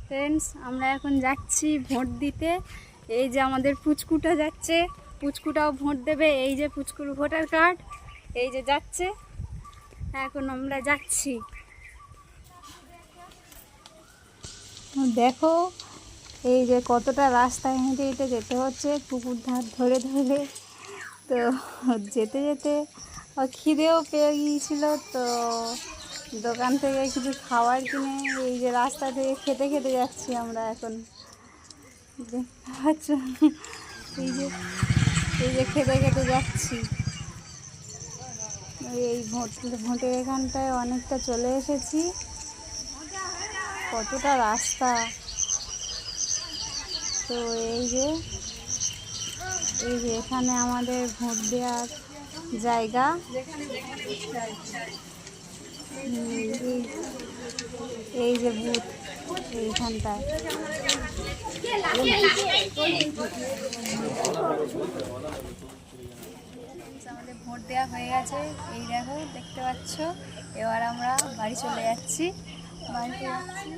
Friends, আমরা এখন যাচ্ছি ভোট দিতে। এই যে আমাদের পুচকুটা যাচ্ছে, পুচকুটাও ভোট দেবে। এই যে পুচকুর ভোটার কার্ড, এই যে যাচ্ছে। এখন আমরা যাচ্ছি। দেখো এই যে কতটা রাস্তায় হেঁটে হেঁটে যেতে হচ্ছে, পুকুর ধার ধরে ধরে। তো যেতে যেতে খিদেও পেয়ে গিয়েছিল, তো দোকান থেকে কিছু খাবার কিনে এই যে রাস্তা থেকে খেতে খেতে যাচ্ছি আমরা এখন। দেখতে পাচ্ছ, এই যে খেতে খেতে যাচ্ছি। এই ভোটের এখানটায় অনেকটা চলে এসেছি। কতটা রাস্তা! তো এই যে এখানে আমাদের ভোট দেওয়ার জায়গা। এই যে বুথ এইখানটায়। আমাদের ভোট দেওয়া হয়ে গেছে, এই দেখো দেখতে পাচ্ছ। এবার আমরা বাড়ি চলে যাচ্ছি, বাড়িতে যাচ্ছি।